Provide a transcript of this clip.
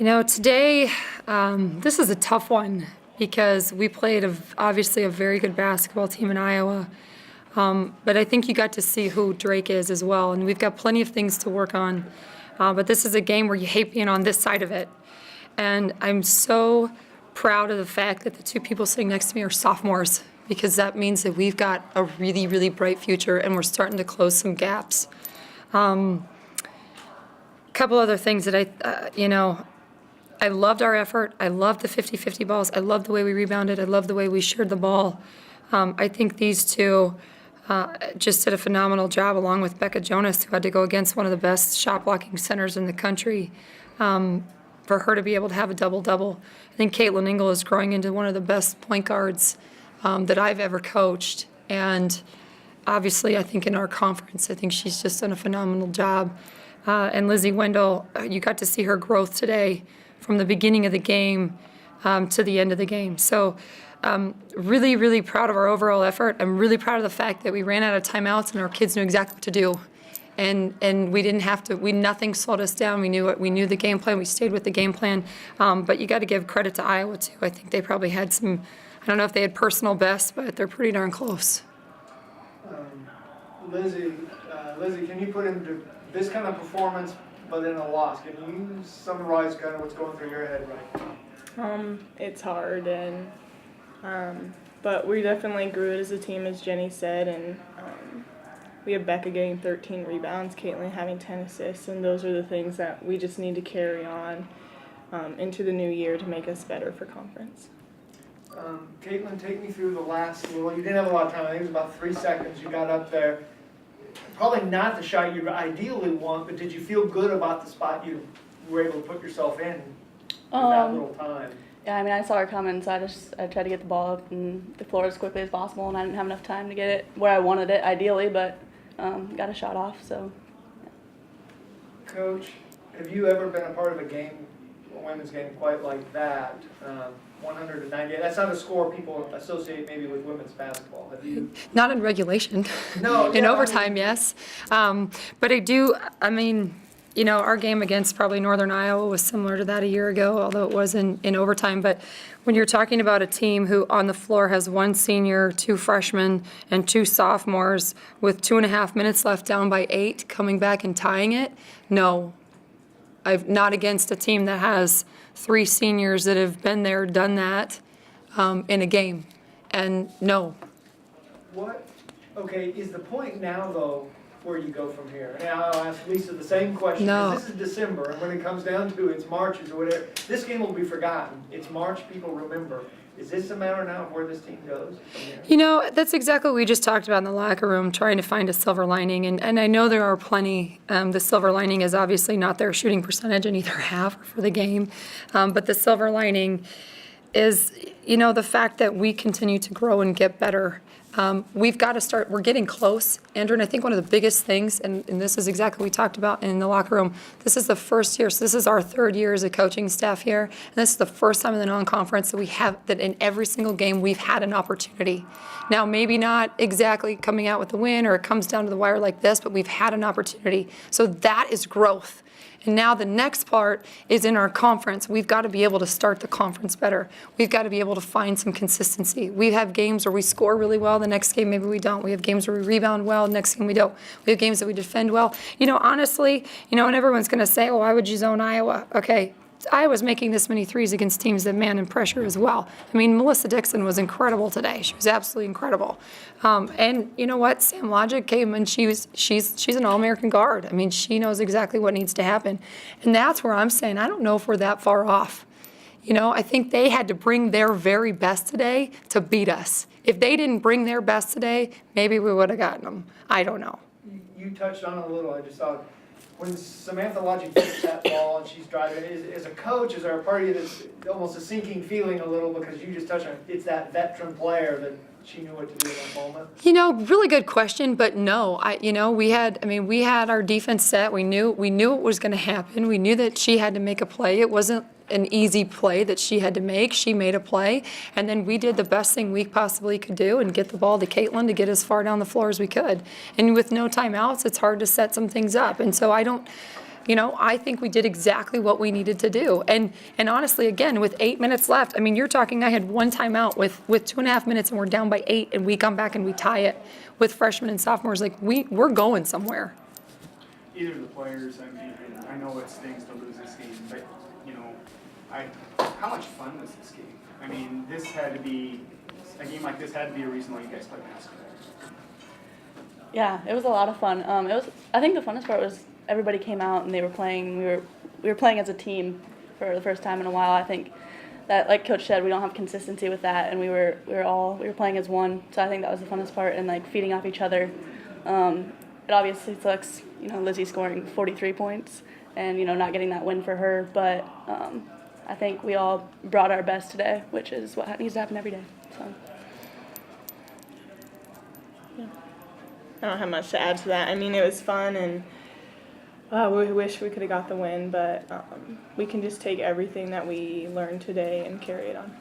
Today, this is a tough one because we played obviously a very good basketball team in Iowa. But I think you got to see who Drake is as well, and we've got plenty of things to work on. But this is a game where you hate being on this side of it. And I'm so proud of the fact that the two people sitting next to me are sophomores, because that means that we've got a really, really bright future, and we're starting to close some gaps. A couple other things that I loved our effort. I loved the 50-50 balls. I loved the way we rebounded. I loved the way we shared the ball. I think these two just did a phenomenal job, along with Becca Jonas, who had to go against one of the best shot blocking centers in the country. For her to be able to have a double-double. I think Caitlin Ingle is growing into one of the best point guards that I've ever coached. And obviously, I think in our conference, I think she's just done a phenomenal job. And Lizzie Wendell, you got to see her growth today from the beginning of the game to the end of the game. So really, really proud of our overall effort. I'm really proud of the fact that we ran out of timeouts and our kids knew exactly what to do. And we didn't have to. Nothing slowed us down. We knew it. We knew the game plan. We stayed with the game plan. But you got to give credit to Iowa too. I think they probably had some. I don't know if they had personal bests, but they're pretty darn close. Lizzie, can you put into this kind of performance, but in a loss? Can you summarize kind of what's going through your head right now? It's hard, and but we definitely grew it as a team, as Jenny said, and we have Becca getting 13 rebounds, Caitlin having 10 assists, and those are the things that we just need to carry on into the new year to make us better for conference. Caitlin, take me through the last little. You didn't have a lot of time. I think it was about 3 seconds. You got up there. Probably not the shot you ideally want, but did you feel good about the spot you were able to put yourself in that little time? Yeah, I mean, I saw her coming, so I tried to get the ball up and the floor as quickly as possible, and I didn't have enough time to get it where I wanted it, ideally, but got a shot off, so. Yeah. Coach, have you ever been a part of a women's game quite like that? 198. That's not a score people associate maybe with women's basketball. Have you? Not in regulation. No. In overtime, yes. But I do. I mean, our game against probably Northern Iowa was similar to that a year ago, although it was in overtime. But when you're talking about a team who on the floor has one senior, two freshmen, and two sophomores with 2.5 minutes left, down by 8, coming back and tying it, no. I've not against a team that has 3 seniors that have been there, done that in a game. And no. What? Okay, is the point now, though, where you go from here? And I'll ask Lisa the same question. No. This is December, and when it comes down to it's March or whatever, this game will be forgotten. It's March, people remember. Is this a matter now of where this team goes from here? That's exactly what we just talked about in the locker room, trying to find a silver lining. And I know there are plenty. The silver lining is obviously not their shooting percentage in either half or for the game. But the silver lining is, the fact that we continue to grow and get better. We've got to start. We're getting close, Andrew, and I think one of the biggest things, and this is exactly what we talked about in the locker room, this is the first year, so this is our 3rd year as a coaching staff here, and this is the first time in the non-conference that we have, that in every single game we've had an opportunity. Now, maybe not exactly coming out with the win, or it comes down to the wire like this, but we've had an opportunity. So that is growth. And now the next part is in our conference. We've got to be able to start the conference better. We've got to be able to find some consistency. We have games where we score really well. The next game, maybe we don't. We have games where we rebound well. The next game, we don't. We have games that we defend well. Honestly, and everyone's going to say, oh, why would you zone Iowa? Okay. Iowa's making this many threes against teams that man in pressure as well. I mean, Melissa Dixon was incredible today. She was absolutely incredible. And you know what? Sam Logic came and she's an All-American guard. I mean, she knows exactly what needs to happen. And that's where I'm saying I don't know if we're that far off. I think they had to bring their very best today to beat us. If they didn't bring their best today, maybe we would have gotten them. I don't know. You touched on it a little. I just thought, when Samantha Logic takes that ball and she's driving, as a coach, is there a part of you that's almost a sinking feeling a little, because you just touched on it, it's that veteran player that she knew what to do in that moment? Really good question, but no. We had our defense set. We knew what was going to happen. We knew that she had to make a play. It wasn't an easy play that she had to make. She made a play, and then we did the best thing we possibly could do and get the ball to Caitlin to get as far down the floor as we could. And with no timeouts, it's hard to set some things up. And so You know, I think we did exactly what we needed to do. And honestly, again, with 8 minutes left, I mean, you're talking, I had one timeout with 2.5 minutes and we're down by 8 and we come back and we tie it with freshmen and sophomores. Like, we're going somewhere. Either of the players, I mean, I know it stings to lose this game, but, you know, how much fun was this game? I mean, this had to be, a game like this had to be a reason why you guys play basketball. Yeah, it was a lot of fun. I think the funnest part was everybody came out and they were playing. We were playing as a team for the first time in a while. I think that, like Coach said, we don't have consistency with that, and we were playing as one. So I think that was the funnest part, and like feeding off each other. It obviously sucks, you know, Lizzie scoring 43 points and, you know, not getting that win for her. But I think we all brought our best today, which is what needs to happen every day. So. I don't have much to add to that. I mean, it was fun, and we wish we could have got the win, but we can just take everything that we learned today and carry it on.